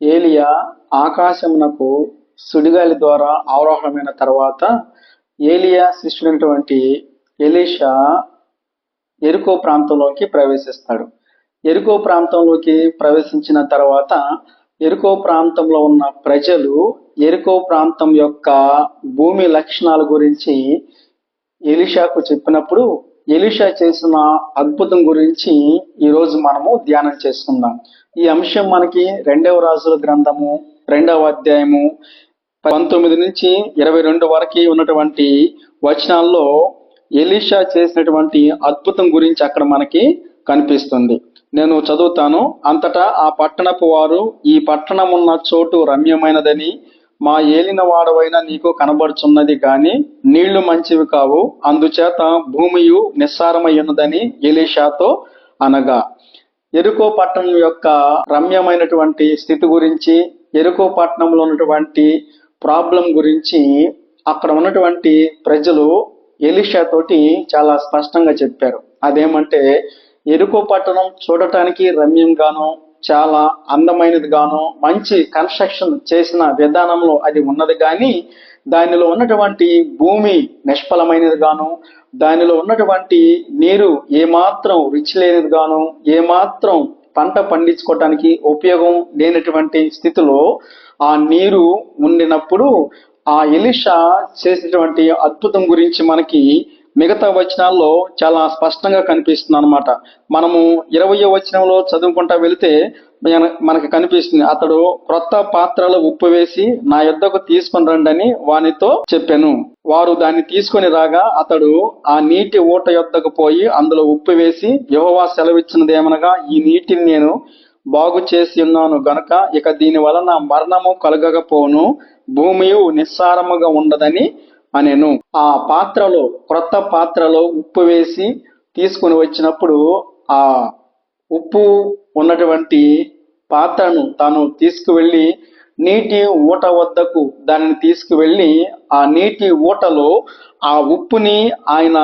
ఏలియా ఆకాశమునకు సుడిగాలి ద్వారా ఆరోహణమైన తర్వాత ఏలియా శిష్యుడైనటువంటి ఎలీషా యెరికో ప్రాంతంలోకి ప్రవేశిస్తాడు. యెరికో ప్రాంతంలోకి ప్రవేశించిన తర్వాత యెరికో ప్రాంతంలో ఉన్న ప్రజలు యెరికో ప్రాంతం యొక్క భూమి లక్షణాల గురించి ఎలీషాకు చెప్పినప్పుడు ఎలీషా చేసిన అద్భుతం గురించి ఈరోజు మనము ధ్యానం చేసుకుందాం. ఈ అంశం మనకి 2వ రాజుల గ్రంథము 2వ అధ్యాయము 19 నుంచి 22 వరకు ఉన్నటువంటి వచనాల్లో ఎలీషా చేసినటువంటి అద్భుతం గురించి అక్కడ మనకి కనిపిస్తుంది. నేను చదువుతాను. అంతటా ఆ పట్టణపు వారు, ఈ పట్టణం ఉన్న చోటు రమ్యమైనదని మా ఏలిన వాడవైన నీకు కనబడుచున్నది గాని నీళ్లు మంచివి కావు, అందుచేత భూమియు నిస్సారమై ఉన్నదని ఎలీషాతో అనగా, యెరికో పట్టణం యొక్క రమ్యమైనటువంటి స్థితి గురించి, యెరికో పట్టణంలో ఉన్నటువంటి ప్రాబ్లం గురించి అక్కడ ఉన్నటువంటి ప్రజలు ఎలీషా తోటి చాలా స్పష్టంగా చెప్పారు. అదేమంటే, యెరికో పట్టణం చూడటానికి రమ్యంగాను, చాలా అందమైనది గాను, మంచి కన్స్ట్రక్షన్ చేసిన విధానంలో అది ఉన్నది కానీ దానిలో ఉన్నటువంటి భూమి నిష్ఫలమైనది గాను, దానిలో ఉన్నటువంటి నీరు ఏమాత్రం రుచి లేనిది గాను, ఏమాత్రం పంట పండించుకోవటానికి ఉపయోగం లేనటువంటి స్థితిలో ఆ నీరు ఉండినప్పుడు ఆ ఎలీషా చేసినటువంటి అద్భుతం గురించి మనకి మిగతా వచనాల్లో చాలా స్పష్టంగా కనిపిస్తుంది అనమాట. మనము 20వ వచనంలో చదువుకుంటా వెళితే మనకి కనిపిస్తుంది, అతడు క్రొత్త పాత్రలో ఉప్పు వేసి నా యొద్దకు తీసుకొని రండి అని వానితో చెప్పాను. వారు దాన్ని తీసుకొని రాగా అతడు ఆ నీటి ఊట యొద్దకు పోయి అందులో ఉప్పు వేసి, యెహోవా సెలవిచ్చినది ఏమనగా, ఈ నీటిని నేను బాగు చేసి ఉన్నాను గనుక ఇక దీని వలన మరణము కలగకపోను, భూమియు నిస్సారముగా ఉండదని అనెను. ఆ పాత్రలో, క్రొత్త పాత్రలో ఉప్పు వేసి తీసుకుని వచ్చినప్పుడు ఆ ఉప్పు ఉన్నటువంటి పాత్రను తాను తీసుకువెళ్ళి నీటి ఊట వద్దకు దానిని తీసుకువెళ్ళి ఆ నీటి ఊటలో ఆ ఉప్పుని ఆయన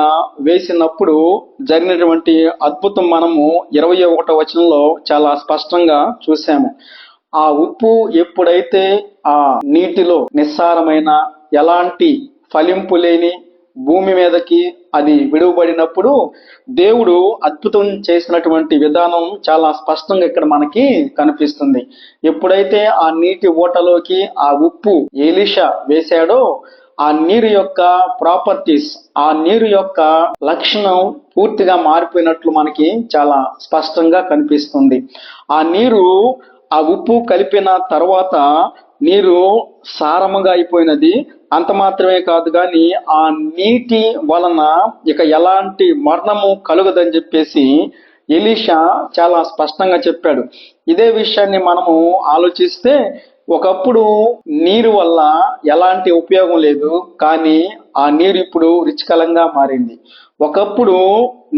వేసినప్పుడు జరిగినటువంటి అద్భుతం మనము 21వ వచనంలో చాలా స్పష్టంగా చూసాము. ఆ ఉప్పు ఎప్పుడైతే ఆ నీటిలో నిస్సారమైన, ఎలాంటి ఫలింపు లేని భూమి మీదకి అది విడువబడినప్పుడు దేవుడు అద్భుతం చేసినటువంటి విధానం చాలా స్పష్టంగా ఇక్కడ మనకి కనిపిస్తుంది. ఎప్పుడైతే ఆ నీటి ఊటలోకి ఆ ఉప్పు ఎలీషా వేశాడో ఆ నీరు యొక్క ప్రాపర్టీస్, ఆ నీరు యొక్క లక్షణం పూర్తిగా మారిపోయినట్లు మనకి చాలా స్పష్టంగా కనిపిస్తుంది. ఆ నీరు, ఆ ఉప్పు కలిపిన తర్వాత నీరు సారముగా అయిపోయినది. అంత మాత్రమే కాదు కానీ ఆ నీటి వలన ఇక ఎలాంటి మరణము కలుగదని చెప్పేసి ఎలీషా చాలా స్పష్టంగా చెప్పాడు. ఇదే విషయాన్ని మనము ఆలోచిస్తే, ఒకప్పుడు నీరు వల్ల ఎలాంటి ఉపయోగం లేదు కానీ ఆ నీరు ఇప్పుడు రుచికరంగా మారింది. ఒకప్పుడు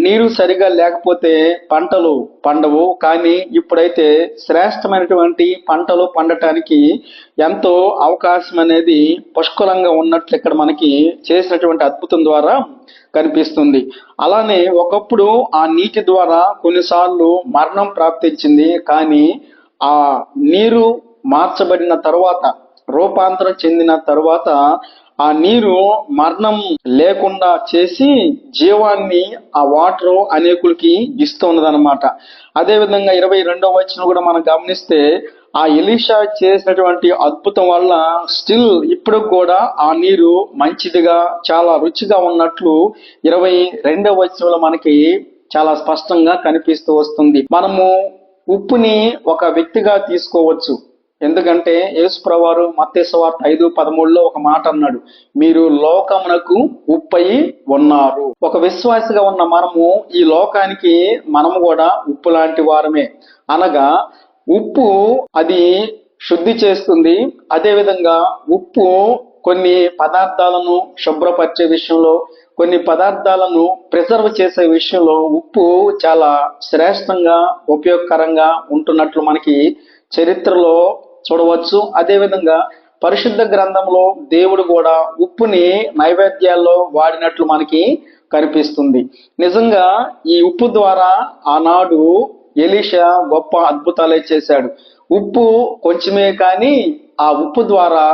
నీరు సరిగా లేకపోతే పంటలు పండవు కానీ ఇప్పుడైతే శ్రేష్టమైనటువంటి పంటలు పండటానికి ఎంతో అవకాశం అనేది పుష్కలంగా ఉన్నట్లు ఇక్కడ మనకి చేసినటువంటి అద్భుతం ద్వారా కనిపిస్తుంది. అలానే ఒకప్పుడు ఆ నీటి ద్వారా కొన్నిసార్లు మరణం ప్రాప్తించింది కానీ ఆ నీరు మార్చబడిన తరువాత, రూపాంతరం చెందిన తరువాత ఆ నీరు మరణం లేకుండా చేసి జీవాన్ని ఆ వాటర్ అనేకులకి ఇస్తున్నదన్నమాట. అదేవిధంగా 22వ వచనం కూడా మనం గమనిస్తే ఆ ఎలీషా చేసినటువంటి అద్భుతం వల్ల స్టిల్ ఇప్పుడు కూడా ఆ నీరు మంచిదిగా, చాలా రుచిగా ఉన్నట్లు 22వ వచనంలో మనకి చాలా స్పష్టంగా కనిపిస్తూ వస్తుంది. మనము ఉప్పుని ఒక వ్యక్తిగా తీసుకోవచ్చు. ఎందుకంటే యేసుప్రభువారు మత్తయి సువార్త 5:13లో ఒక మాట అన్నాడు, మీరు లోకమునకు ఉప్పై ఉన్నారు. ఒక విశ్వాసిగా ఉన్న మనము ఈ లోకానికి మనము కూడా ఉప్పు లాంటి వారమే. అనగా ఉప్పు అది శుద్ధి చేస్తుంది. అదేవిధంగా ఉప్పు కొన్ని పదార్థాలను శుభ్రపరిచే విషయంలో, కొన్ని పదార్థాలను ప్రిజర్వ్ చేసే విషయంలో ఉప్పు చాలా శ్రేష్టంగా, ఉపయోగకరంగా ఉంటున్నట్లు మనకి చరిత్రలో చూడవచ్చు. అదేవిధంగా పరిశుద్ధ గ్రంథంలో దేవుడు కూడా ఉప్పుని నైవేద్యాల్లో వాడినట్లు మనకి కనిపిస్తుంది. నిజంగా ఈ ఉప్పు ద్వారా ఆనాడు ఎలీషా గొప్ప అద్భుతాలే చేశాడు. ఉప్పు కొంచెమే కానీ ఆ ఉప్పు ద్వారా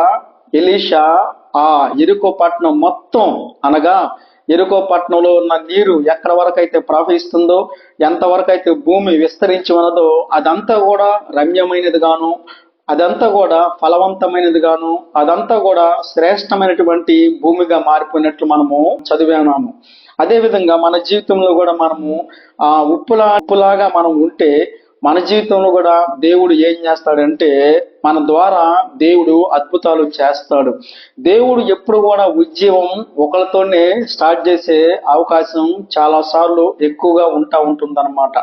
ఎలీషా ఆ యెరికో పట్టణం మొత్తం, అనగా యెరికో పట్టణంలో ఉన్న నీరు ఎక్కడ వరకు అయితే ప్రవహిస్తుందో, ఎంతవరకు అయితే భూమి విస్తరించి ఉన్నదో అదంతా కూడా రమ్యమైనది గాను, అదంతా కూడా ఫలవంతమైనది గాను, అదంతా కూడా శ్రేష్టమైనటువంటి భూమిగా మారిపోయినట్లు మనము చదివాము. అదే విధంగా మన జీవితంలో కూడా మనము ఆ ఉప్పులాగా మనం ఉంటే మన జీవితంలో కూడా దేవుడు ఏం చేస్తాడంటే మన ద్వారా దేవుడు అద్భుతాలు చేస్తాడు. దేవుడు ఎప్పుడు కూడా ఉద్యమం ఒకరితోనే స్టార్ట్ చేసే అవకాశం చాలా సార్లు ఎక్కువగా ఉంటుందన్నమాట.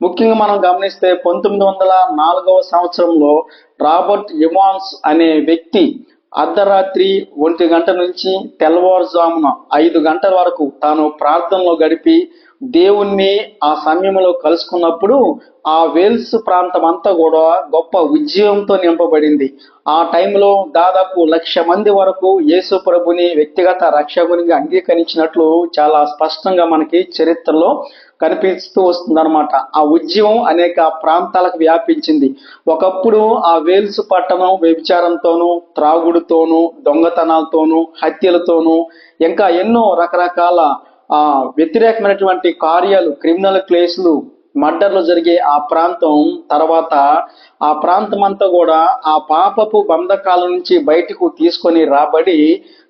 ముఖ్యంగా మనం గమనిస్తే 1904 సంవత్సరంలో రాబర్ట్ ఎవాన్స్ అనే వ్యక్తి అర్ధరాత్రి 1 గంట నుంచి తెల్లవారుజామున 5 గంటల వరకు తాను ప్రార్థనలో గడిపి దేవుణ్ణి ఆ సమయంలో కలుసుకున్నప్పుడు ఆ వేల్స్ ప్రాంతం అంతా కూడా గొప్ప ఉద్యమంతో నింపబడింది. ఆ టైంలో దాదాపు 1,00,000 మంది వరకు యేసు ప్రభుని వ్యక్తిగత రక్షకునిగా అంగీకరించినట్లు చాలా స్పష్టంగా మనకి చరిత్రలో కనిపిస్తూ వస్తుందన్నమాట. ఆ ఉద్యమం అనేక ప్రాంతాలకు వ్యాపించింది. ఒకప్పుడు ఆ వేల్స్ పట్టణం వ్యభిచారంతోనూ, త్రాగుడుతోనూ, దొంగతనాలతోనూ, హత్యలతోనూ, ఇంకా ఎన్నో రకరకాల వ్యతిరేకమైనటువంటి కార్యాలు, క్రిమినల్ కేసులు, మర్డర్లు జరిగే ఆ ప్రాంతం తర్వాత ఆ ప్రాంతం అంతా కూడా ఆ పాపపు బంధకాల నుంచి బయటకు తీసుకొని రాబడి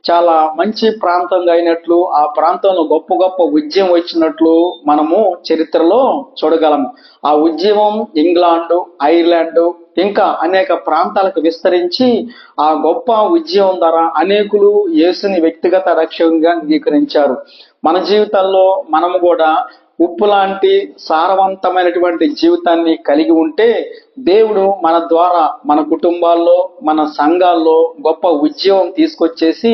చాలా మంచి ప్రాంతంగా అయినట్లు, ఆ ప్రాంతంలో గొప్ప గొప్ప ఉద్యమం వచ్చినట్లు మనము చరిత్రలో చూడగలము. ఆ ఉద్యమం ఇంగ్లాండు, ఐర్లాండు ఇంకా అనేక ప్రాంతాలకు విస్తరించి ఆ గొప్ప ఉద్యమం ద్వారా అనేకులు యేసుని వ్యక్తిగత రక్షకునిగా అంగీకరించారు. మన జీవితాల్లో మనము కూడా ఉప్పు లాంటి సారవంతమైనటువంటి జీవితాన్ని కలిగి ఉంటే దేవుడు మన ద్వారా మన కుటుంబాల్లో, మన సంఘాల్లో గొప్ప ఉద్యమం తీసుకొచ్చేసి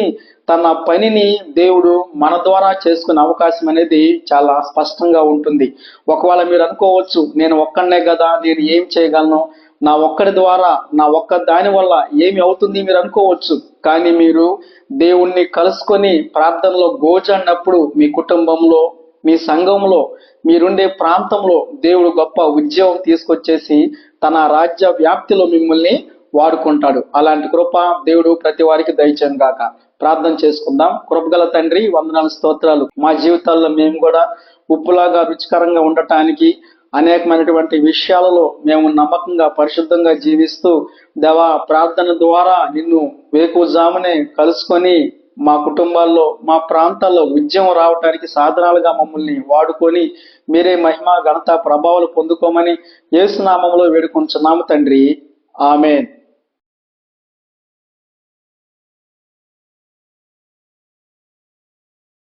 తన పనిని దేవుడు మన ద్వారా చేసుకునే అవకాశం అనేది చాలా స్పష్టంగా ఉంటుంది. ఒకవేళ మీరు అనుకోవచ్చు, నేను ఒక్కడనే కదా, నేను ఏం చేయగలను, నా ఒక్కడి ద్వారా, నా ఒక్క దాని వల్ల ఏమి అవుతుంది మీరు అనుకోవచ్చు. కానీ మీరు దేవుణ్ణి కలుసుకొని ప్రార్థనలో గోజాడినప్పుడు మీ కుటుంబంలో, మీ సంఘంలో, మీరుండే ప్రాంతంలో దేవుడు గొప్ప ఉద్యమం తీసుకొచ్చేసి తన రాజ్య వ్యాప్తిలో మిమ్మల్ని వాడుకుంటాడు. అలాంటి కృప దేవుడు ప్రతి వారికి దయచేయను గాక. ప్రార్థన చేసుకుందాం. కృపగల తండ్రి, వందనాలు, స్తోత్రాలు. మా జీవితాల్లో మేము కూడా ఉప్పులాగా రుచికరంగా ఉండటానికి అనేకమైనటువంటి విషయాలలో మేము నమ్మకంగా, పరిశుద్ధంగా జీవిస్తూ దేవా ప్రార్థన ద్వారా నిన్ను వేకువజామునే కలుసుకొని మా కుటుంబాల్లో, మా ప్రాంతాల్లో ఉద్యమం రావడానికి సాధనాలుగా మమ్మల్ని వాడుకొని మీరే మహిమ, ఘనత, ప్రభావాలు పొందుకోమని యేసు నామములో వేడుకొంచున్నాము తండ్రి. ఆమేన్.